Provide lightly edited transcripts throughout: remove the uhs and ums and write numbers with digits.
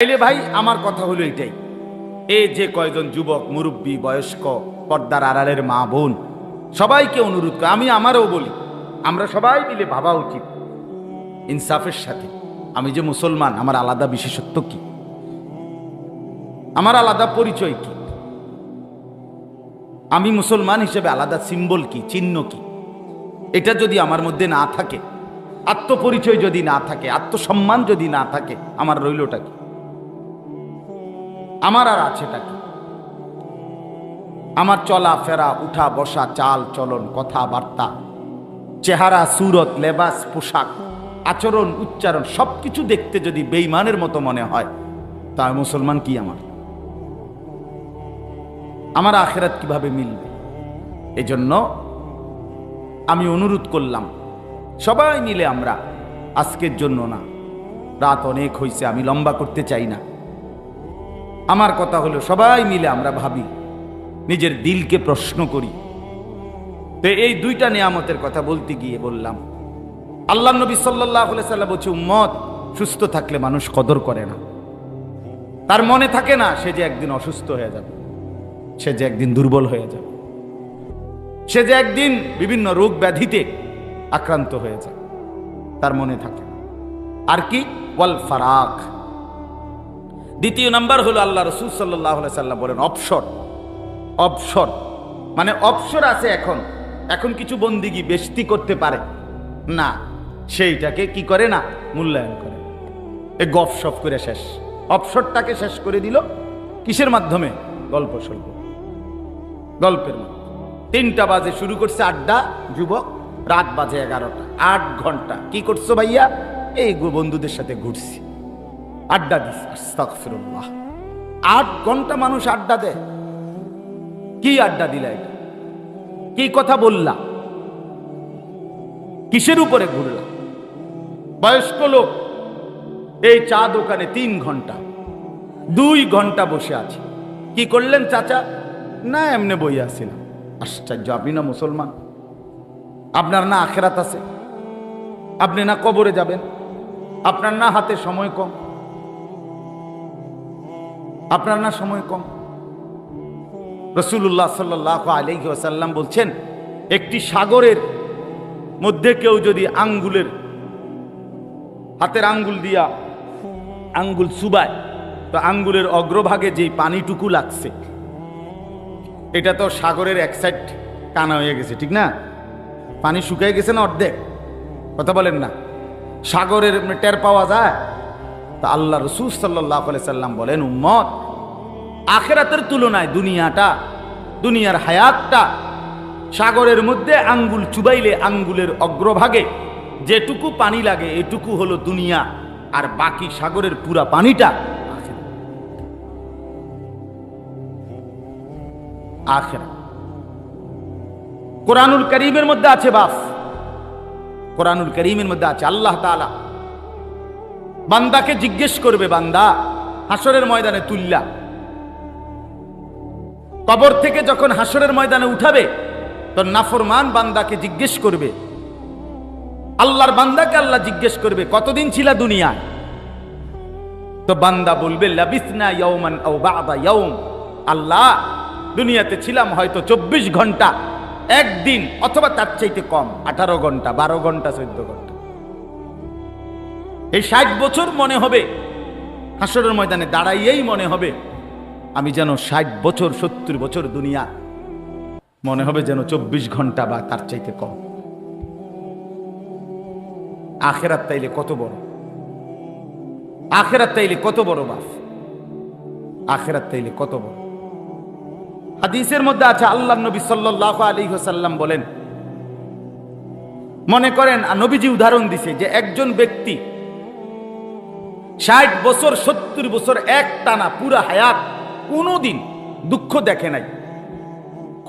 তাইলে ভাই আমার কথা হলো এটাই, এই যে কয়জন যুবক মুরব্বী বয়স্ক পর্দার আড়ালের মা বোন সবাইকে অনুরোধ করে, আমি আমারও বলি, আমরা সবাই মিলে ভাবা উচিত ইনসাফের সাথে। আমি যে মুসলমান, আমার আলাদা বিশেষত্ব কি, আমার আলাদা পরিচয় কি, আমি মুসলমান হিসেবে আলাদা সিম্বল কি, চিহ্ন কি, এটা যদি আমার মধ্যে না থাকে, আত্মপরিচয় যদি না থাকে, আত্মসম্মান যদি না থাকে, আমার রইলটা কি, আমার আর আছেটা কি? আমার চলা ফেরা, উঠা বসা, চাল চলন, কথাবার্তা, চেহারা, সুরত, লেবাস, পোশাক, আচরণ, উচ্চারণ সবকিছু দেখতে যদি বেঈমানের মতো মনে হয়, তা মুসলমান কি আমার আখিরাত কিভাবে মিলবে? এজন্য আমি অনুরোধ করলাম সবাই মিলে আমরা আজকের জন্য না, রাত অনেক হয়েছে, আমি লম্বা করতে চাই না, আমার কথা হলো সবাই মিলে আমরা ভাবি, নিজের দিলকে প্রশ্ন করি। তো এই দুইটা নিয়ামতের কথা বলতে গিয়ে বললাম, আল্লাহ নবী সাল্লাল্লাহু আলাইহি সাল্লাম বলছে, উম্মত সুস্থ থাকলে মানুষ কদর করে না, তার মনে থাকে না সে যে একদিন অসুস্থ হয়ে যাবে, সে যে একদিন দুর্বল হয়ে যাবে, সে যে একদিন বিভিন্ন রোগ ব্যাধিতে আক্রান্ত হয়ে যায়, তার মনে থাকে। আর কি? ওয়াল ফারাক। দ্বিতীয় নাম্বার হলো আল্লাহ রাসূল সাল্লাল্লাহু আলাইহি সাল্লাম বলেন অবসর। অবসর মানে অবসর আছে, এখন কিছু বন্দিগি বেশতি করতে পারে না, সেইটাকে কি করে না, মূল্যায়ন করে, এ গপসপ করে শেষ। অবসরটাকে শেষ করে দিল কিসের মাধ্যমে? গল্প সল্প, গল্পের মাধ্যমে। 3টা বাজে শুরু করছে আড্ডা, যুবক রাত বাজে 11টা, 8 ঘন্টা কি করছো ভাইয়া? এই বন্ধুদের সাথে ঘুরছি, আড্ডা দিস। আস্তাগফিরুল্লাহ, 8 ঘন্টা মানুষ আড্ডা দেয়। কি আড্ডা দিলা? এটা কি কথা বললা? কিসের উপরে ঘুরলা? বয়স্ক লোক এই চা দোকানে 3 ঘন্টা, 2 ঘন্টা বসে আছে। কি করলেন চাচা? না এমনি বই আসছিলাম। আশ্চর্য, আপনি না মুসলমান, আপনার না আখেরাত আছে, আপনি না কবরে যাবেন, আপনার না হাতে সময় কম, আপনার না সময় কম। রাসূলুল্লাহ সাল্লাল্লাহু আলাইহি ওয়াসাল্লাম বলছেন, একটি সাগরের মধ্যে কেউ যদি হাতের আঙ্গুল দিয়া আঙ্গুল চুবায়, তো আঙ্গুলের অগ্রভাগে যেই পানিটুকু লাগছে, এটা তো সাগরের এক সাইড কানা হয়ে গেছে, ঠিক না? পানি শুকিয়ে গেছে না অর্ধেক? কথা বলেন না, সাগরের টের পাওয়া যায়। তা আল্লাহ রাসূল সাল্লাল্লাহু আলাইহি সাল্লাম বলেন, উম্মত আখিরাতের তুলনায় দুনিয়ার হায়াতটা সাগরের মধ্যে আঙ্গুল চুবাইলে আঙ্গুলের অগ্রভাগে যেটুকু পানি লাগে এটুকু হলো দুনিয়া, আর বাকি সাগরের পুরা পানিটা আখিরাত। কোরআনুল কারীমের মধ্যে আছে, বাস কোরআনুল কারীমের মধ্যে আছে, আল্লাহ তাআলা বান্দাকে জিজ্ঞেস করবে, বান্দা হাসরের ময়দানে তুল্লা, কবর থেকে যখন হাসরের ময়দানে উঠাবে, তো নাফরমান বান্দাকে জিজ্ঞেস করবে, আল্লাহর বান্দাকে আল্লাহ জিজ্ঞেস করবে, কতদিন ছিলা দুনিয়ায়? তো বান্দা বলবে, লাবিসনা ইয়াওমান আও বা'দা ইয়াওম, আল্লাহ দুনিয়াতে ছিলাম হয়তো 24 ঘন্টা, একদিন, অথবা তার চাইতে কম, 18 ঘন্টা, 12 ঘন্টা, 14 ঘন্টা। এই 60 বছর মনে হবে, হাসরের ময়দানে দাঁড়াইয়েই মনে হবে আমি যেন 60 বছর 70 বছর দুনিয়া, মনে হবে যেন 24 ঘন্টা বা তার চাইতে কম। আখিরাত তাইলে কত বড়, আখিরাত তাইলে কত বড় বাস, আখিরাত তাইলে কত বড়। হাদিসের মধ্যে আছে, আল্লাহ নবী সাল্লাল্লাহু আলাইহি ওয়াসাল্লাম বলেন, মনে করেন নবীজি উদাহরণ দিছে যে একজন ব্যক্তি 60 বছর 70 বছর এক টানা পুরা হায়াত কোনোদিন দুঃখ দেখে নাই,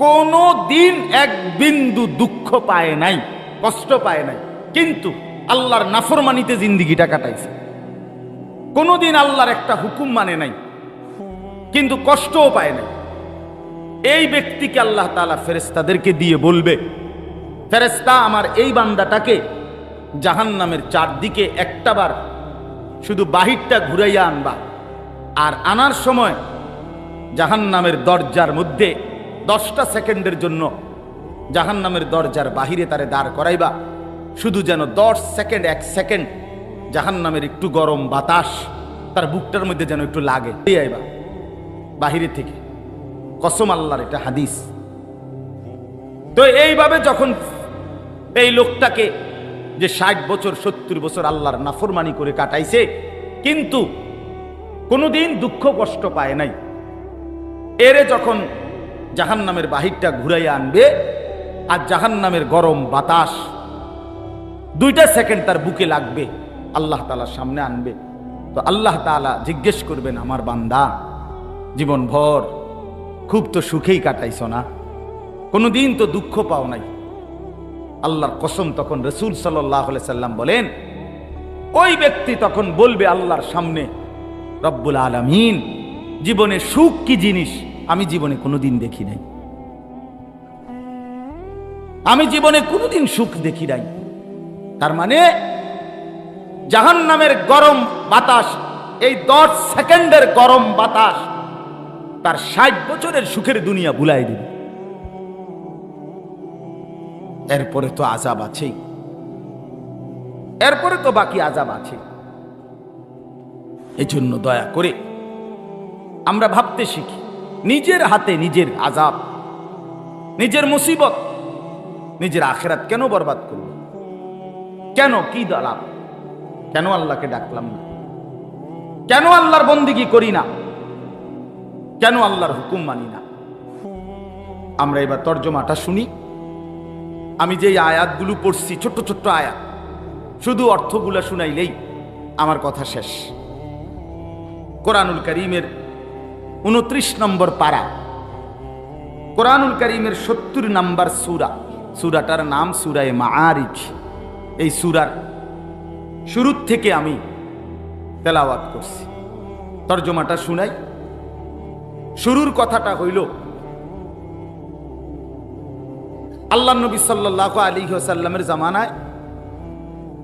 কোনোদিন এক বিন্দু দুঃখ পায় নাই, কষ্ট পায় নাই, কিন্তু আল্লাহর নাফরমানিতে জিন্দেগিটা কাটাইছে। কোনোদিন আল্লাহর একটা হুকুম মানে নাই, কিন্তু কষ্টও পায় নাই। এই ব্যক্তিকে আল্লাহ তাআলা ফেরেশতাদেরকে দিয়ে বলবে, ফেরেশতা আমার এই বান্দাটাকে জাহান্নামের চারদিকে একটাবার শুধু বাহিরটা ঘুরাইয়া আনবা, আর আনার সময় জাহান্নামের দরজার মধ্যে 10টা সেকেন্ডের জন্য জাহান্নামের দরজার বাহিরে তারে দাঁড় করাইবা, শুধু যেন 10 সেকেন্ড 1 সেকেন্ড জাহান্নামের একটু গরম বাতাস তার বুকটার মধ্যে যেন একটু লাগে, আইবা বাহিরে থেকে। কসম আল্লাহর, এটা হাদিস। তো এইভাবে যখন এই লোকটাকে যে 60 বছর 70 বছর আল্লাহর নাফরমানি করে কাটাইছে, কিন্তু কোনোদিন দুঃখ কষ্ট পায় নাই, এরে যখন জাহান্নামের বাহিরটা ঘুরাইয়া আনবে আর জাহান্নামের গরম বাতাস 2টা সেকেন্ড তার বুকে লাগবে, আল্লাহ তাআলার সামনে আনবে, তো আল্লাহ তাআলা জিজ্ঞেস করবেন, আমার বান্দা জীবনভর খুব তো সুখেই কাটাইছ না, কোনোদিন তো দুঃখ পাও নাই। আল্লাহর কসম, তখন রাসূল সাল্লাল্লাহু আলাইহি সাল্লাম বলেন, ওই ব্যক্তি তখন বলবে আল্লাহর সামনে, রব্বুল আলামিন, জীবনে সুখ কি জিনিস আমি জীবনে কোনোদিন দেখি নাই, আমি জীবনে কোনোদিন সুখ দেখি নাই। তার মানে জাহান্নামের গরম বাতাস, এই 10 সেকেন্ডের গরম বাতাস তার 60 বছরের সুখের দুনিয়া ভুলাই দিবে। এরপরে তো আযাব আছেই, এরপরে তো বাকি আযাব আছে। এজন্য দয়া করে আমরা ভাবতে শিখি, নিজের হাতে নিজের আযাব, নিজের মুসিবত, নিজের আখিরাত কেন বরবাদ করব? কেন? কি লাভ? কেন আল্লাহকে ডাকলাম না? কেন আল্লাহর বন্দেগী করি না? কেন আল্লাহর হুকুম মানি না? আমরা এবার তর্জমাটা শুনি। আমি যে আয়াতগুলো পড়ছি, ছোট্ট ছোট্ট আয়াত, শুধু অর্থগুলা শুনাইলেই আমার কথা শেষ। কোরআনুল কারীমের 29 নম্বর পারা, কোরআনুল কারীমের 70 নম্বর সূরা, সূরাটার নাম সূরায়ে মাআরিজ। এই সূরার শুরু থেকে আমি তেলাওয়াত করছি, তর্জমাটা শুনাই। শুরুর কথাটা হইল, আল্লাহ নবী সাল্লাল্লাহু আলাইহি ওয়াসাল্লামের জামানায়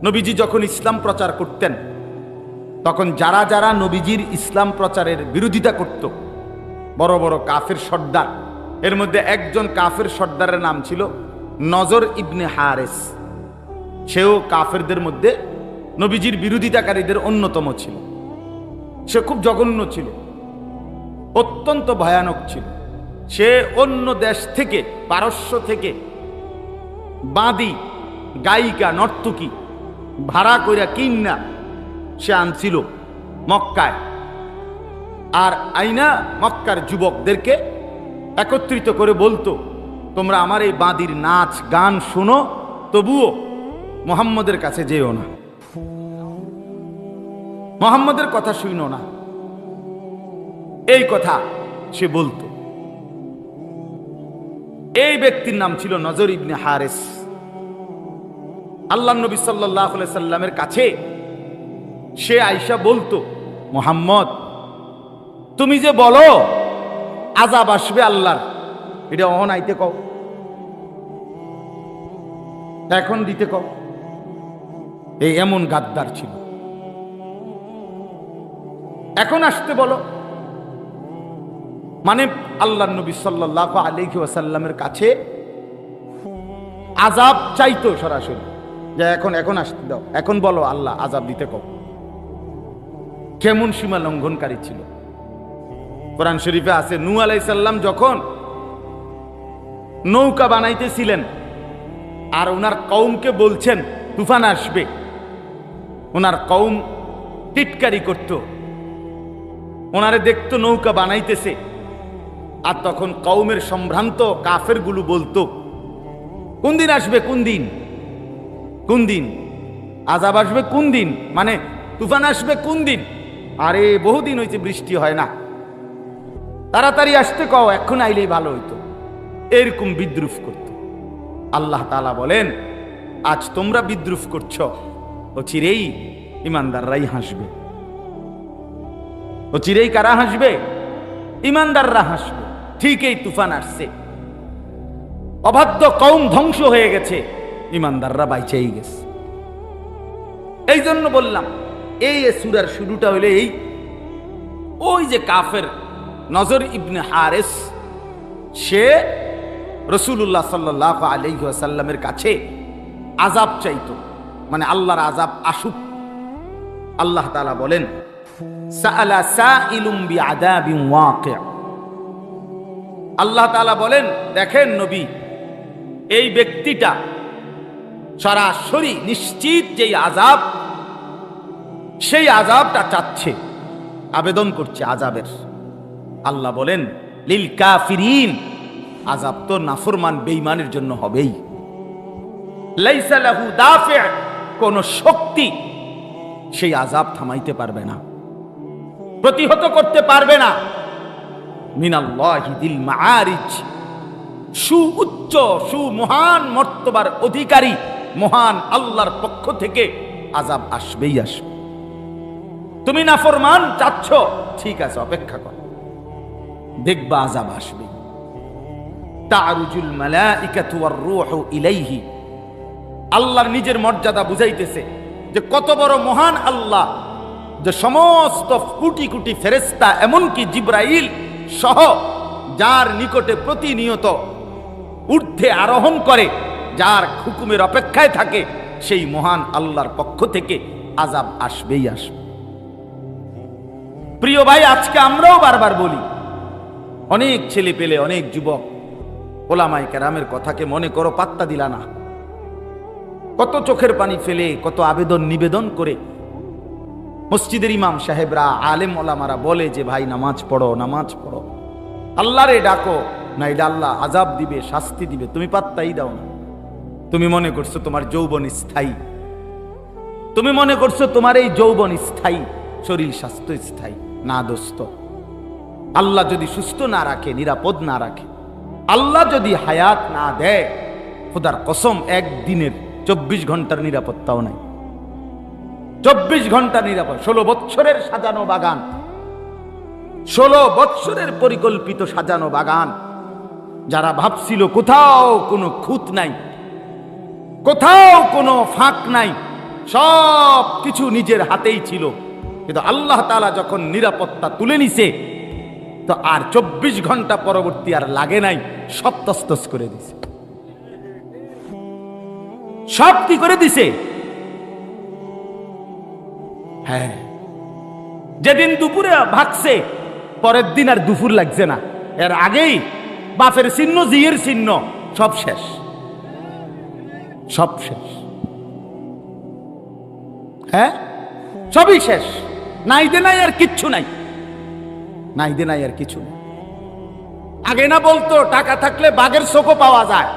নবীজি যখন ইসলাম প্রচার করতেন, তখন যারা যারা নবীজির ইসলাম প্রচারের বিরোধিতা করত, বড় বড় কাফের সর্দার, এর মধ্যে একজন কাফের সর্দারের নাম ছিল নজর ইবনে হারেস। সেও কাফেরদের মধ্যে নবীজির বিরোধিতাকারীদের অন্যতম ছিল। সে খুব জঘন্য ছিল, অত্যন্ত ভয়ানক ছিল। সে অন্য দেশ থেকে, পারস্য থেকে বাঁদি, গায়িকা, নর্তকী ভাড়া কইরা কিন্না সে আনছিল মক্কায়। আর আইনা মক্কার যুবকদেরকে একত্রিত করে বলতো, তোমরা আমার এই বাঁদির নাচ গান শোনো, তবুও মুহাম্মদের কাছে যেও না, মুহাম্মদের কথা শুনো না, এই কথা সে বলতো। এই ব্যক্তির নাম ছিল নজর ইবনে হারেস। আল্লাহ নবী সাল্লাল্লাহু আলাইহি সাল্লামের কাছে সে আয়েশা বলতো, মুহাম্মদ তুমি যে বলো আযাব আসবে আল্লাহর, এটা অহন আইতে কও, এখন দিতে কও। এই এমন গাদ্দার ছিল। এখন আসতে বলো, মানে আল্লাহ নবী সাল্লাল্লাহু আলাইহি ওয়াসাল্লামের কাছে আযাব চাইতো সরাসরি, যে এখন আসতে দাও, এখন বলো আল্লাহ আযাব দিতে কও। কেমন সীমা লঙ্ঘনকারী ছিল। কোরআন শরীফে আছে, নূহ আলাইহিস সালাম যখন নৌকা বানাইতেছিলেন আর ওনার কওমকে বলছেন তুফান আসবে, ওনার কওম টিটকারি করত, ওনারে দেখতো নৌকা বানাইতেছে, আর তখন কওমের সম্ভ্রান্ত কাফেরগুলো বলতো, কোন দিন আসবে, কোন দিন, কোন দিন আযাব আসবে, কোন দিন, মানে তুফান আসবে কোন দিন? আরে বহুদিন হয়েছে বৃষ্টি হয় না, তাড়াতাড়ি আসতে কও, এখন আইলেই ভালো হইতো। এরকম বিদ্রুপ করত। আল্লাহ তাআলা বলেন, আজ তোমরা বিদ্রুপ করছো, অচিরেই ইমানদাররাই হাসবে। অচিরেই কারা হাসবে? ইমানদাররা হাসবে। ঠিক এই তুফান আসছে, অবাধ্য কওম ধ্বংস হয়ে গেছে, ইমানদাররা বাইচেই গেছে। এই জন্য বললাম, এই সূরার শুরুটা হইলে এই ওই যে কাফের নজর ইবনে হারেস, সে রাসূলুল্লাহ সাল্লাল্লাহু আলাইহি ওয়াসাল্লামের কাছে আযাব চাইতো, মানে আল্লাহর আযাব আসুক। আল্লাহ তাআলা বলেন, সাআলা সাইলুম বিআযাবিন ওয়াকি'। আল্লাহ তাআলা বলেন, দেখেন নবী, এই ব্যক্তিটা সরাসরি নিশ্চিত যেই আযাব, সেই আযাবটা চাচ্ছে, আবেদন করছে আযাবের। আল্লাহ বলেন, লিল কাফিরিন, আযাব তো নাফরমান বেঈমানের জন্য হবেই। লাইসা লাহু দাফি', কোন শক্তি সেই আযাব থামাইতে পারবে না, প্রতিহত করতে পারবে না। মিনাল্লাহি দিল মাআরিজ, সুউচ্চ সুমহান মর্তবার অধিকারী মহান আল্লাহর পক্ষ থেকে আযাব আসবেই আসবে। তুমি নাফরমান চাচ্ছ, ঠিক আছে, অপেক্ষা কর, দেখবা আযাব আসবে। তারুজুল মালাইকাতু ওয়ার রূহু ইলাইহি, আল্লাহর নিজের মর্যাদা বুঝাইতেছে যে কত বড় মহান আল্লাহ, যে সমস্ত কোটি কোটি ফেরেশতা এমনকি জিবরাইল সহ যার নিকটে প্রতিনিয়ত ঊর্ধ্বে আরোহণ করে, যার হুকুমের অপেক্ষায় থাকে, সেই মহান আল্লাহর পক্ষ থেকে আযাব আসবেই আসবে। প্রিয় ভাই, আজকে আমরাও বারবার বলি, অনেক ছেলে পেলে, অনেক যুবক ওলামায়ে কেরামের কথাকে মনে করো পাত্তা দিলা না। কত চোখের পানি ফেলে, কত আবেদন নিবেদন করে মসজিদের ইমাম সাহেবরা, আলেম ওলামারা বলে যে ভাই নামাজ পড়ো, নামাজ পড়ো, আল্লাহরে ডাকো, না এটা আল্লাহ আযাব দিবে, শাস্তি দিবে, তুমি পাত্তাই দাও না। তুমি মনে করছো তোমার যৌবন স্থায়ী, তুমি মনে করছো তোমার এই যৌবন স্থায়ী, শরীর স্বাস্থ্য স্থায়ী। না দোস্ত, আল্লাহ যদি সুস্থ না রাখে, নিরাপদ না রাখে, আল্লাহ যদি হায়াত না দেয়, খোদার কসম একদিনের 24 ঘন্টার নিরাপত্তাও নাই। 24 ঘন্টা নিরাপদ। 16 বৎসরের সাজানো বাগান, 16 বৎসরের পরিকল্পিত সাজানো বাগান, যারা ভাবছিল কোথাও কোনো খুঁত নাই, কোথাও কোনো ফাঁক নাই, সব কিছু নিজের হাতেই ছিল, কিন্তু আল্লাহ তাআলা যখন নিরাপত্তা তুলে নিছে, তো আর 24 ঘন্টা পরবর্তী আর লাগে নাই, সব তছনছ করে দিছে। সব কি করে দিছে? হ্যাঁ, যেদিন দুপুরে ভাগছে, পরের দিন আর দুপুর লাগছে না, এর আগেই বাপের চিহ্ন, জিয়ের চিহ্ন, সব শেষ, সব শেষ। হ্যাঁ, সবই শেষ, নাই দে নাই আর কিচ্ছু নাই, নাই দে নাই আর কিছু নাই। আগে না বলতো টাকা থাকলে বাঘের চোখও পাওয়া যায়,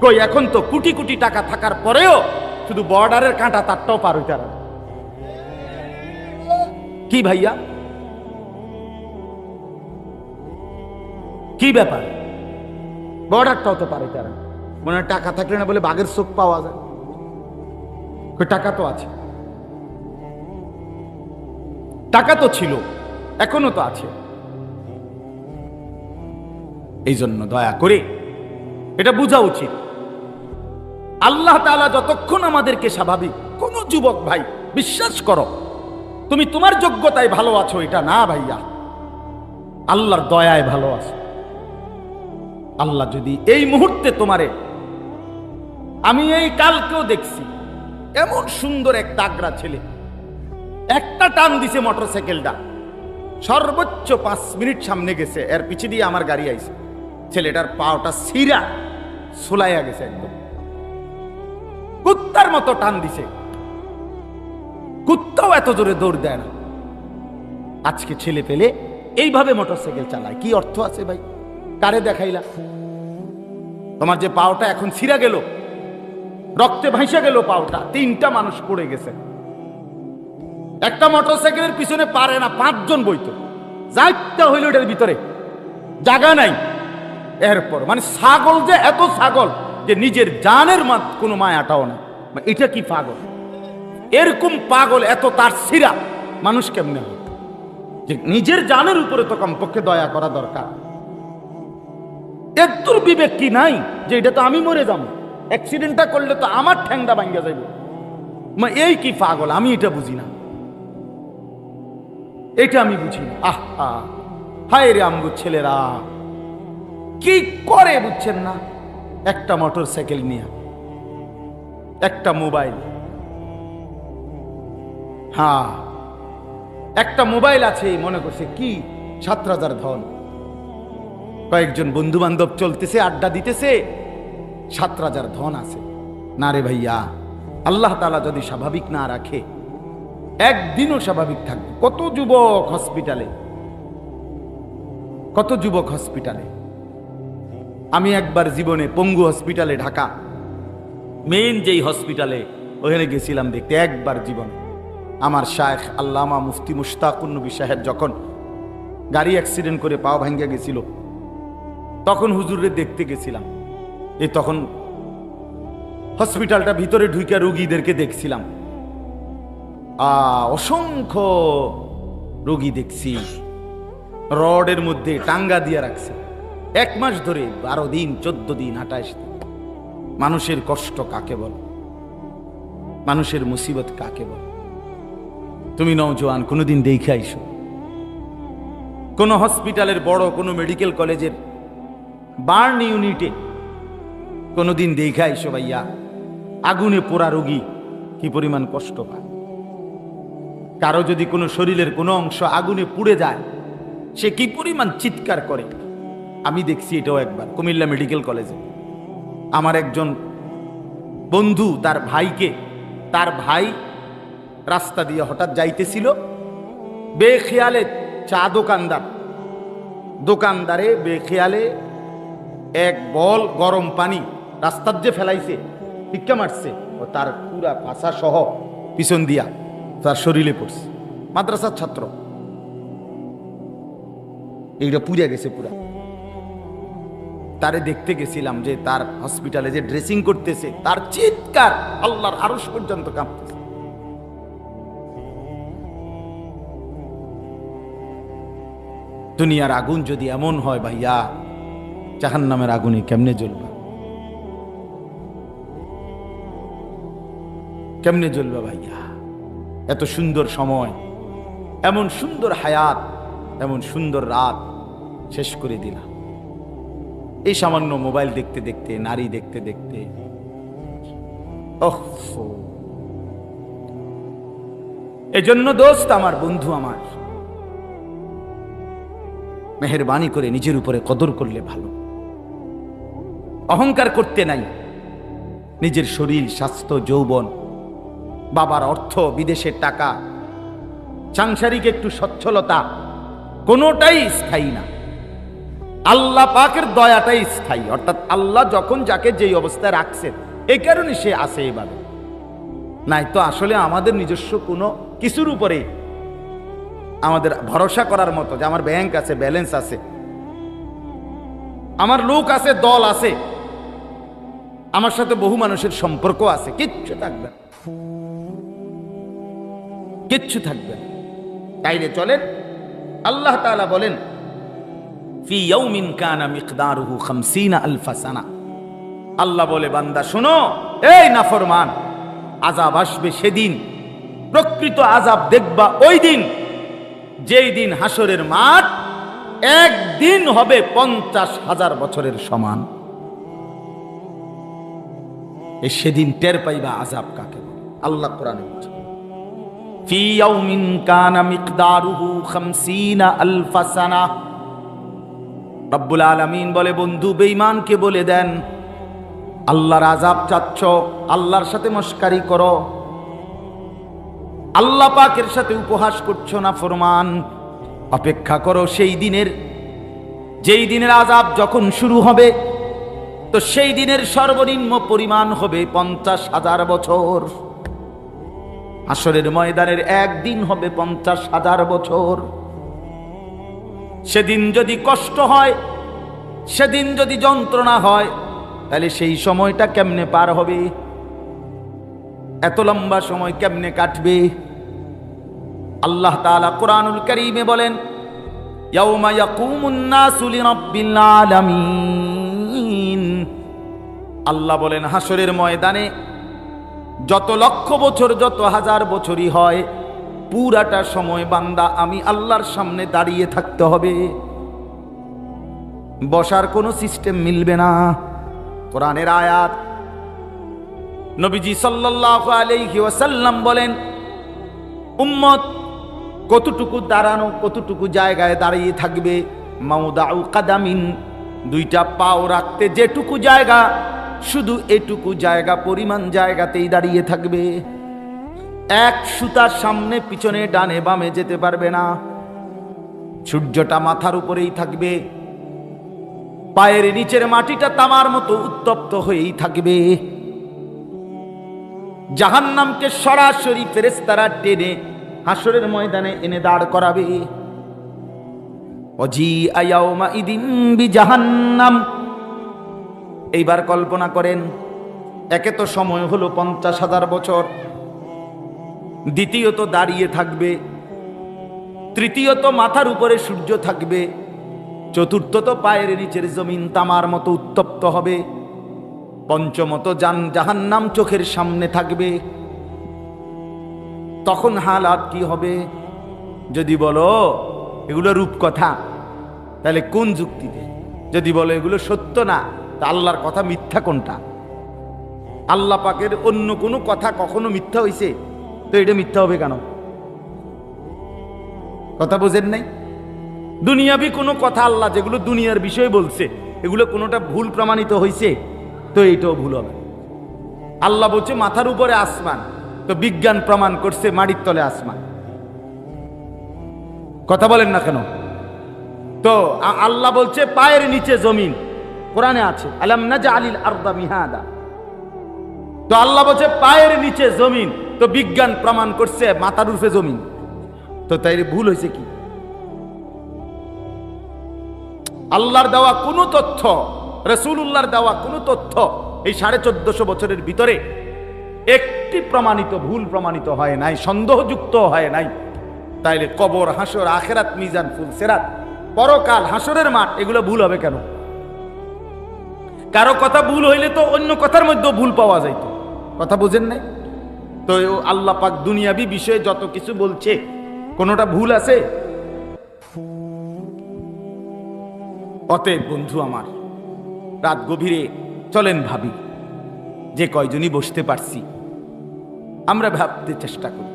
কই এখন তো কোটি কোটি টাকা থাকার পরেও শুধু বর্ডারের কাঁটা তারটাও পার হইতে পারে। কি ভাইয়া, কি ব্যাপার? বর্ডারটাও তো পার হইতে পারে, মনে হয় টাকা থাকলে না বলে বাঘের চোখ পাওয়া যায়, টাকা তো আছে, টাকা তো ছিল, এখনো তো আছে। এই জন্য দয়া করে এটা বোঝা উচিত, আল্লাহ তাআলা যতক্ষণ আমাদেরকে স্বাভাবিক, কোন যুবক ভাই বিশ্বাস করো তুমি তোমার যোগ্যতায় ভালো আছো এটা না ভাইয়া, আল্লাহর দয়ায় ভালো আছো। আল্লাহ যদি এই মুহূর্তে তোমারে, আমি এই কালকেও দেখছি এমন সুন্দর এক তাগড়া ছেলে, একটা টান দিছে মোটরসাইকেলটা, সর্বোচ্চ 5 মিনিট সামনে গেছে, এর পিছে দিয়ে আমার গাড়ি আইছে, ছেলেটার পাওটা ছিঁড়া সুলাইয়া গেছে, একদম কুত্তার মতো টান দিছে, কুত্তাও এত জোরে দৌড় দেয় না। আজকে ছেলে পেলে এইভাবে মোটরসাইকেল চালায়, কি অর্থ আছে ভাই? কারে দেখাইলা? তোমার যে পাওটা এখন ছিঁড়া গেল, রক্তে ভাইসা গেল পাওটা, 3টা মানুষ পড়ে গেছে, একটা মোটরসাইকেলের পিছনে পারে না 5 জন বইতো, যাইটা হইল এটার ভিতরে জায়গা নাই। এরপর মানে ছাগল যে এত ছাগল যে নিজের জানের কোনো মায়াটাও না, এটা কি পাগল? এরকম পাগল এত তার ছিঁড়া মানুষ কেমনে হয়? যে নিজের জানের উপরে তো কমপক্ষে দয়া করা দরকার। এত বিবেক কি নাই যে এটা তো আমি মরে যাবো, অ্যাক্সিডেন্টটা করলে তো আমার ঠ্যাংটা ভাঙ্গা যাইব, এই কি পাগল? আমি এটা বুঝি না। এটা আমি বুঝি না। আহা, হায় রে আমগো ছেলেরা কি করে বুঝছেন না? একটা মোটর সাইকেল নিয়ে, একটা মোবাইল, হ্যাঁ একটা মোবাইল আছে, মনে করছে কি 7,000 ধন। কয়েকজন বন্ধু বান্ধব চলতেছে, আড্ডা দিতেছে, 7,000 ধন আছে। না রে ভাইয়া, আল্লাহ তাআলা যদি স্বাভাবিক না রাখে একদিনও স্বাভাবিক থাকবে। কত যুবক হসপিটালে, কত যুবক হসপিটালে। আমি একবার জীবনে পঙ্গু হসপিটালে, ঢাকা মেইন যেই হসপিটালে, ওখানে গেছিলাম দেখতে একবার জীবনে। আমার শায়েখ আল্লামা মুফতি মুশতাকুন নবী সাহেব যখন গাড়ি অ্যাক্সিডেন্ট করে পা ভাঙ্গা গেছিল, তখন হুজুরে দেখতে গেছিলাম। তখন হসপিটালটা ভিতরে ঢুকে রোগীদেরকে দেখছিলাম। অসংখ্য রোগী দেখছি, রডের মধ্যে টাঙ্গা দিয়ে রাখছে 1 মাস ধরে, 12 দিন 14 দিন 28 দিন। মানুষের কষ্ট কাকে বল? মানুষের মুসিবত কাকে বল? তুমি নওজোয়ান কোনোদিন দেখে আইসো কোন হসপিটালের বড় কোন মেডিকেল কলেজের বার্ন ইউনিটে, কোনোদিন দেখে আইসো ভাইয়া আগুনে পোড়া রোগী কি পরিমাণ কষ্ট পায়। কারো যদি কোনো শরীরের কোনো অংশ আগুনে পুড়ে যায়, সে কি পরিমাণ চিৎকার করে। আমি দেখছি এটাও একবার কুমিল্লা মেডিকেল কলেজে। আমার একজন বন্ধু তার ভাই রাস্তা দিয়ে হঠাৎ যাইতেছিল, বেখেয়ালে চা দোকানদারে বেখেয়ালে এক বল গরম পানি রাস্তার যে ফেলাইছে, টিক্কা মারছে, ও তার পুরা পাশা সহ পিছন দিয়া তার শরীরে পড়ছে। মাদ্রাসার ছাত্র, এইটা পুড়ে গেছে পুরা। তারে দেখতে গেছিলাম যে তার হসপিটালে যে ড্রেসিং করতেছে, তার চিৎকার আল্লাহর আরশ পর্যন্ত কাঁপতেছে। দুনিয়ার আগুন যদি এমন হয় ভাইয়া, জাহান্নামের আগুনে কেমনে জ্বলবা? কেমনে জ্বলবা ভাইয়া? এত সুন্দর সময়, এমন সুন্দর হায়াত, এমন সুন্দর রাত শেষ করে দিলাম এই সামান্য মোবাইল দেখতে দেখতে, নারী দেখতে দেখতে। এজন্য দোস্ত আমার, বন্ধু আমার, মেহেরবানি করে নিজের উপরে কদর করলে ভালো। অহংকার করতে নাই। নিজের শরীর, স্বাস্থ্য, যৌবন, বাবার অর্থ, বিদেশের টাকা, সাংসারিক একটু সচ্ছলতা, কোনোটাই স্থায়ী না। আল্লাহ পাকের দয়াটাই স্থায়ী। অর্থাৎ আল্লাহ যখন যাকে যেই অবস্থায় রাখছেন, এই কারণে সে আছে এভাবে। নাই তো আসলে আমাদের নিজস্ব কোনো কিছুর উপরে আমাদের ভরসা করার মতো যে আমার ব্যাংক আছে, ব্যালেন্স আছে, আমার লোক আছে, দল আছে, আমার সাথে বহু মানুষের সম্পর্ক আছে, কিচ্ছু থাকবে না, কিচ্ছু থাকবে না। তাইলে চলেন, আল্লাহ তাআলা বলেন ফি ইয়াউমিন কানা মিকদারুহু 50 আলফ সানা। আল্লাহ বলে, বান্দা শোনো, এই নাফরমান, আযাব আসবে সেদিন, প্রকৃত আযাব দেখবা ওই দিন, যেই দিন হাসরের মাঠ একদিন হবে 50,000 বছরের সমান। এই সেদিন টের পাইবা আযাব কাকে বলে। আল্লাহ কোরআনে বলছে ফি ইয়াউমিন কানা মিকদারুহু 50 আলফ সানা। রব্বুল আলামিন বলে, বন্ধু বেঈমানকে বলে দেন, আল্লাহর আযাব চাচ্ছ, আল্লাহর সাথে মশকারি করো, আল্লাহ পাকের সাথে উপহাস করছো না ফরমান, অপেক্ষা করো সেই দিনের, যেই দিনের আযাব যখন শুরু হবে, তো সেই দিনের সর্বনিম্ন পরিমাণ হবে 50,000 বছর। হাসরের ময়দানের একদিন হবে 50,000 বছর। সেদিন যদি কষ্ট হয়, সেদিন যদি যন্ত্রণা হয়, তাহলে সেই সময়টা কেমনে পার হবে? এত লম্বা সময় কেমনে কাটবে? আল্লাহ তাআলা কুরআনুল কারীমে বলেন, ইয়াউমা ইয়াকুমুন নাসু লিরাব্বিল আলামিন। আল্লাহ বলেন, হাসরের ময়দানে যত লক্ষ বছর, যত হাজার বছরই হয়, পুরাটা সময় বান্দা আমি আল্লাহর সামনে দাঁড়িয়ে থাকতে হবে, বসার কোনো সিস্টেম মিলবে না। কোরআনের আয়াত, নবীজি সাল্লাল্লাহু আলাইহি ওয়াসাল্লাম বলেন, উম্মত কতটুকু দাঁড়ানো, কতটুকু জায়গায় দাঁড়িয়ে থাকবে, মাউদাউ কাদামিন, দুইটা পাও রাখতে যেটুকু জায়গা, শুধু এটুকু জায়গা পরিমাণ জায়গাতেই দাঁড়িয়ে থাকবে। এক সুতা সামনে পিছনে ডানে বামে যেতে পারবে না। সূর্যটা মাথার উপরেই থাকবে, পায়ের নিচের মাটিটা তামার মতো উত্তপ্ত হয়েই থাকবে। জাহান্নামকে সরাসরি ফেরেশতারা টেনে হাসরের ময়দানে এনে দাঁড় করাবে। ওয়াজিআ ইয়াউমাইদিন বিজাহান্নাম। এইবার কল্পনা করেন, একে তো সময় হলো 50,000 বছর, দ্বিতীয়ত দাঁড়িয়ে থাকবে, তৃতীয়ত মাথার উপরে সূর্য থাকবে, চতুর্থত পায়ের নিচের জমিন তামার মতো উত্তপ্ত হবে, পঞ্চমত জাহান্নাম চোখের সামনে থাকবে। তখন হালাত কি হবে? যদি বলো এগুলো রূপকথা, তাহলে কোন যুক্তিতে? যদি বলো এগুলো সত্য না, তা আল্লাহর কথা মিথ্যা কোনটা? আল্লাহ পাকের অন্য কোনো কথা কখনো মিথ্যা হইছে? তো এটা মিথ্যা হবে কেন? কথা বোঝেন নাই? দুনিয়াবি কোনো কথা আল্লাহ যেগুলো দুনিয়ার বিষয় বলছে, এগুলো কোনোটা ভুল প্রমাণিত হয়েছে? তো এইটাও ভুল হবে। আল্লাহ বলছে মাথার উপরে আসমান, তো বিজ্ঞান প্রমাণ করছে মাটির তলে আসমান। কথা বলেন না কেন? তো আল্লাহ বলছে পায়ের নিচে জমিন, কোরআনে আছে আলাম নাজআলিল আরদা মিহাদা। তো আল্লাহ বলছে পায়ের নিচে জমিন, তো বিজ্ঞান প্রমাণ করছে মাথার উপরে জমিন। তো তাই ভুল হয়েছে কি? আল্লাহর দেওয়া কোনো তথ্য, রাসূলুল্লাহর দেওয়া কোনো তথ্য এই 1450 বছরের ভিতরে একটি প্রমাণিত ভুল প্রমাণিত হয় নাই, সন্দেহযুক্ত হয় নাই। তাইলে কবর, হাসর, আখিরাত, মিজান, ফুলসিরাত, পরকাল, হাসরের মাঠ, এগুলো ভুল হবে কেন? কারো কথা ভুল হইলে তো অন্য কথার মধ্যেও ভুল পাওয়া যাইত। কথা বুঝেন নাই? তো আল্লাহ পাক দুনিয়াবি বিষয়ে যত কিছু বলছে, কোনোটা ভুল আছে? অতএব বন্ধু আমার, রাত গভীরে চলেন ভাবি, যে কয়জনই বসতে পারছি আমরা ভাবতে চেষ্টা করি,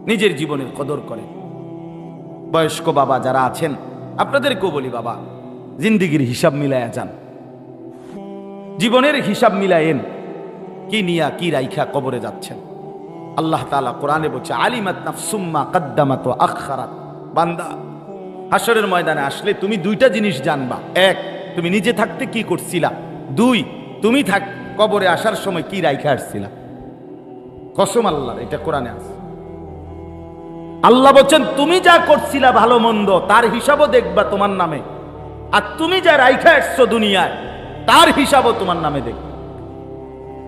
নিজের জীবনের কদর করেন। বয়স্ক বাবা যারা আছেন আপনাদেরকেও বলি, বাবা জিন্দিগির হিসাব মিলায়া যান, জীবনের হিসাব মিলায়েন, কি নিয়া কি রাইখা কবরে যাচ্ছেন। আল্লাহ তাআলা কোরআনে বলছে আলিমাত নাফসুম মা কদ্দামাত ওয়া আখখারাত। বান্দা, হাসরের ময়দানে আসলে তুমি দুইটা জিনিস জানবা। এক, তুমি নিজে থাকতে কি করছিলা। দুই, তুমি কবরে আসার সময় কি রাইখা আসছিলা। কসম আল্লাহর, এটা কোরআনে আছে। আল্লাহ বলছেন তুমি যা করছিলা ভালো মন্দ, তার হিসাবও দেখবা তোমার নামে, আর তুমি যা রাইখা আসছো দুনিয়ায়, তার হিসাবও তোমার নামে দেখবা।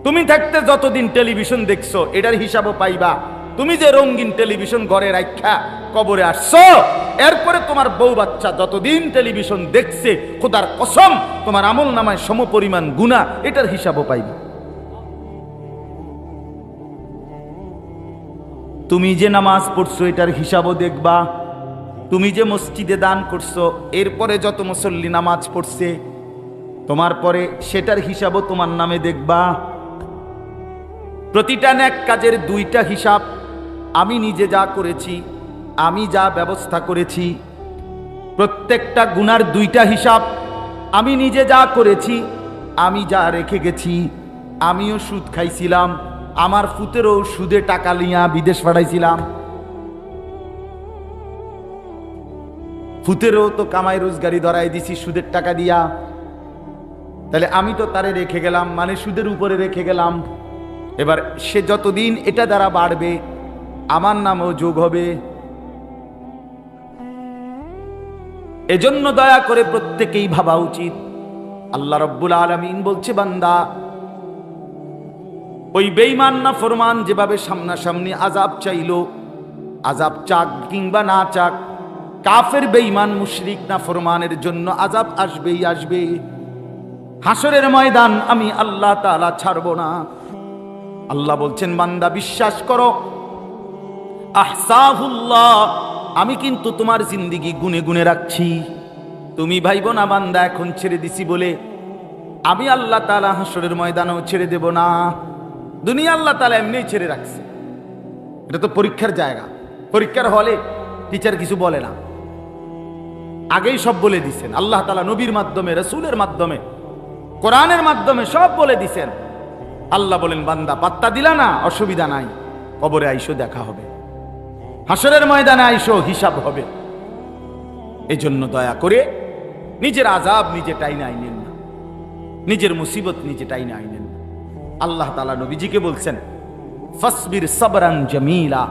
তুমি থাকতে যতদিন টেলিভিশন দেখছো, এটার হিসাবও পাইবা। তুমি যে রঙিন টেলিভিশন ঘরে রাখা কবরে আসছো, এরপরে তোমার বউ বাচ্চা যতদিন টেলিভিশন দেখছে, খোদার কসম তোমার আমল নামায় সমপরিমাণ গুনাহ, এটার হিসাবও পাইবা। তুমি যে নামাজ পড়ছো, এটার হিসাবও দেখবা। তুমি যে মসজিদে দান করছো, এরপরে যত মুসল্লি নামাজ পড়ছে তোমার পরে, সেটার হিসাবও তোমার নামে দেখবা। প্রতিটা নেক কাজের দুইটা হিসাব, আমি নিজে যা করেছি, আমি যা ব্যবস্থা করেছি। প্রত্যেকটা গুনার দুইটা হিসাব, আমি নিজে যা করেছি, আমি যা রেখে গেছি। আমিও সুদ খাইছিলাম, আমার ফুতেরও সুদে টাকা লিয়া বিদেশ পাঠাইছিলাম। ফুতেরও তো কামাই রোজগারি ধরাই দিছি সুদের টাকা দিয়া। তাহলে আমি তো তারে রেখে গেলাম, মানে সুদের উপরে রেখে গেলাম। এবার সে যতদিন এটা দ্বারা বাড়বে, আমার নামও যোগ হবে। এজন্য দয়া করে প্রত্যেকেই ভাবা উচিত। আল্লাহ রাব্বুল আলামিন বলছে, বান্দা ওই বেঈমান না ফরমান যেভাবে সামনাসামনি আযাব চাইলো, আযাব চাক কিংবা না চাক, কাফের বেঈমান মুশরিক না ফরমানের জন্য আযাব আসবেই আসবে। হাসরের ময়দান আমি আল্লাহ তাআলা ছাড়ব না। আল্লাহ বলছেন, বান্দা বিশ্বাস করো, আহসাহুল্লাহ, আমি কিন্তু তোমার জিন্দেগি গুনে গুনে রাখছি। তুমি ভাইবো না বান্দা এখন ছেড়ে দিছি বলে আমি আল্লাহ তাআলা হাসরের ময়দানেও ছেড়ে দেব না। দুনিয়া আল্লাহ তাআলা এমনিই ছেড়ে রাখছে। এটা তো পরীক্ষার জায়গা। পরীক্ষার হলে টিচার কিছু বলে না, আগেই সব বলে দিছেন আল্লাহ তাআলা নবীর মাধ্যমে, রাসূলের মাধ্যমে, কোরআনের মাধ্যমে সব বলে দিছেন। আল্লাহ বলেন বান্দা পাত্তা দিলা না, অসুবিধা নাই, কবরে আইসো দেখা হবে, হাসরের ময়দানে আইসো হিসাব হবে। এজন্য দয়া করে নিজের আযাব নিজে টাইনে আইনেন না, নিজের মুসিবত নিজে টাইনে আইনেন না। আল্লাহ তাআলা নবীজিকে বলছেন ফাসবির সাবরান জামিলা,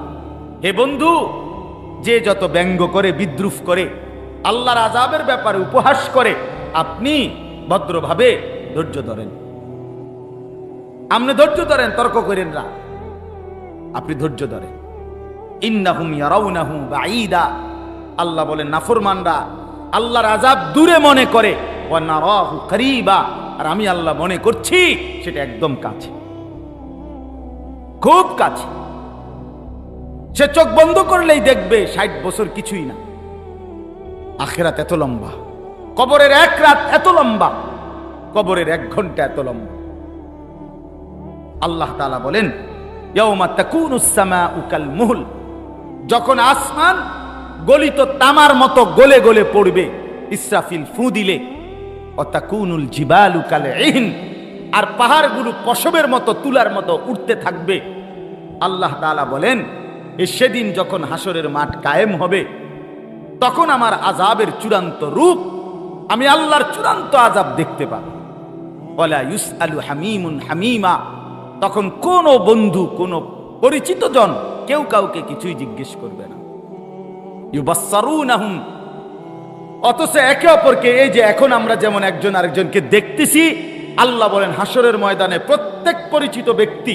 হে বন্ধু, যে যত ব্যঙ্গ করে, বিদ্রুপ করে, আল্লাহর আযাবের ব্যাপারে উপহাস করে, আপনি ভদ্রভাবে ধৈর্য ধরেন। আপনি ধৈর্য ধরেন, তর্ক করেন না, আপনি ধৈর্য ধরেন। ইন্নাহুম ইয়ারাউনাহু বাঈদা, আল্লাহ বলেন নাফরমানরা আল্লাহর আযাব দূরে মনে করে, ওয়া নারাহু করিবা, আর আমি আল্লাহ মনে করছি সেটা একদম কাছে, খুব কাছে। সে চোখ বন্ধ করলেই দেখবে 60 বছর কিছুই না। আখিরাত এত লম্বা, কবরের এক রাত এত লম্বা, কবরের 1 ঘন্টা এত লম্বা। আল্লাহ তাআলা বলেন ইয়াউমা তাকুনুস সামাউ কাল মুহল, যখন আসমান গলিত তামার মতো গলে গলে পড়বে, ইসরাফিল ফু দিলে, ও তাকুনুল জিবালু কাল ইহন, আর পাহাড়গুলো পশমের মতো, তুলার মতো উঠতে থাকবে। আল্লাহ তাআলা বলেন সেদিন যখন হাসরের মাঠ কায়েম হবে, তখন আমার আযাবের চূড়ান্ত রূপ, আমি আল্লাহর চূড়ান্ত আযাব দেখতে পাবো। ওয়ালা ইউসআলু হামিমুন হামিমা, তখন কোন বন্ধু, কোন পরিচিত জন কেউ কাউকে কিছুই জিজ্ঞেস করবে না। ইউবাসসারুনাহুম, অথচ একে অপরকে, এই যে এখন আমরা যেমন একজন আরেকজনকে দেখতেছি, আল্লাহ বলেন হাসরের ময়দানে প্রত্যেক পরিচিত ব্যক্তি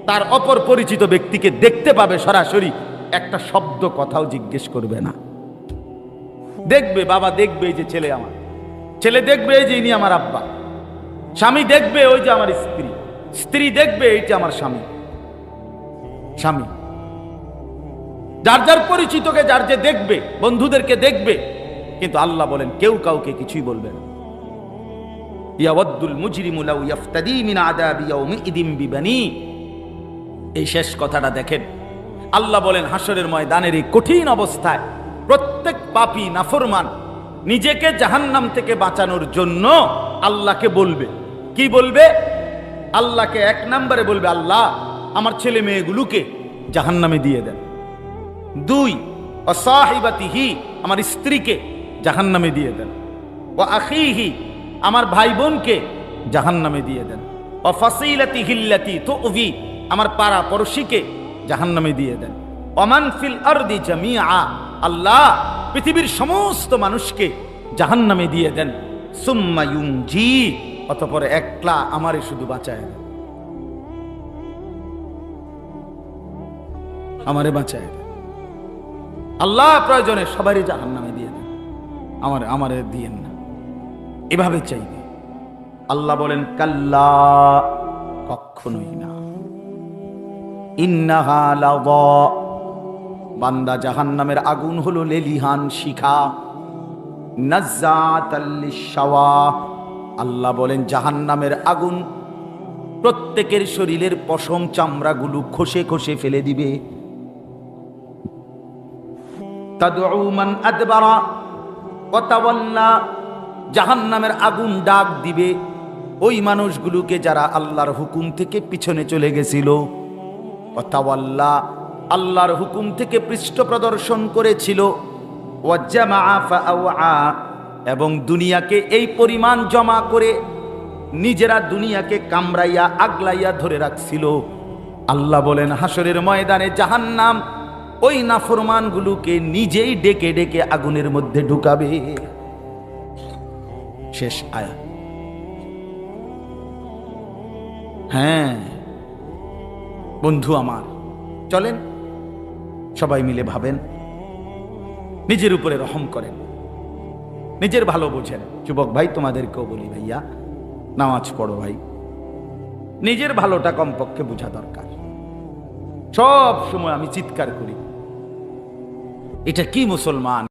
তার অপর পরিচিত ব্যক্তিকে দেখতে পাবে সরাসরি, একটা শব্দ কথাও জিজ্ঞেস করবে না। দেখবে, বাবা দেখবে এই যে ছেলে আমার, ছেলে দেখবে এই যে ইনি আমার আব্বা, স্বামী দেখবে ওই যে আমার স্ত্রী, স্ত্রী দেখবে এই যে আমার স্বামী, স্বামী, যার যার পরিচিতকে যার যে দেখবে, বন্ধুদেরকে দেখবে, কিন্তু আল্লাহ বলেন কেউ কাউকে কিছুই বলবে না। ইয়াওয়াদ্দুল মুজরিমু লাউ ইফতাদি মিন আযাবি ইয়াউমিইদিন বিবানি, এই শেষ কথাটা দেখেন। আল্লাহ বলেন হাসরের ময়দানের এই কঠিন অবস্থায় প্রত্যেক পাপী নাফরমান নিজেকে জাহান্নাম থেকে বাঁচানোর জন্য আল্লাহকে বলবে। কি বলবে? আল্লাহকে 1 নম্বরে বলবে, আল্লাহ আমার ছেলে মেয়েগুলোকে জাহান্নামে দিয়ে দেন। 2, অসাহিবাতিহি, আমার স্ত্রীকে জাহান্নামে দিয়ে দেন। ও আখিহি, আমার ভাই বোনকে জাহান্নামে দিয়ে দেন। ও ফাসিলাতিহিল্লাতি তুযি, আমার পাড়া পড়শিকে জাহান্নামে দিয়ে দেন। ওমান ফিল আরদি জামিআ, আল্লাহ পৃথিবীর সমস্ত মানুষকে জাহান্নামে দিয়ে দেন। সুম্মা ইউনজি, অতঃপর একলা আমারে শুধু বাঁচায় দেন, আমারে বাঁচায় দেন। আল্লাহ প্রয়োজনে সবারই জাহান্নামে দিয়ে দেন, আমারে দিয়েন না, এভাবে চাইবে। আল্লাহ বলেন কাল্লা, কখনোই না। ইন্নাহা লাযা, বান্দা জাহান্নামের আগুন হলো লেলিহান শিখা। নাজ্জাতাল লিশাওয়া, আল্লাহ বলেন জাহান্নামের আগুন প্রত্যেকের শরীরের পশম চামড়াগুলো খসে খসে ফেলে দিবে। তাদউ মান আদবারা ওয়া তাওয়াল্লা, জাহান্নামের আগুন ডাক দিবে ওই মানুষগুলোকে যারা আল্লাহর হুকুম থেকে পিছনে চলে গেছিল। ওয়া তাওয়াল্লা, আল্লাহর হুকুম থেকে পৃষ্ঠ প্রদর্শন করেছিল। ওয়া জামাআ ফাআওয়া, এবং দুনিয়াকে এই পরিমাণ জমা করে নিজেরা দুনিয়াকে কামড়াইয়া আগলাইয়া ধরে রাখছিল। আল্লাহ বলেন হাসরের ময়দানে জাহান্নাম ওই নাফরমানগুলোকে নিজেই ডেকে ডেকে আগুনের মধ্যে ঢুকাবে। শেষ আয়াত। হ্যাঁ বন্ধু আমার, চলেন সবাই মিলে ভাবেন, নিজের উপরে রহম করেন, নিজের ভালো বোঝেন। যুবক ভাই তোমাদেরকেও বলি, ভাইয়া নামাজ পড়ো ভাই, নিজের ভালোটা কমপক্ষে বোঝা দরকার। সব সময় আমি চিৎকার করি, এটা কি মুসলমান?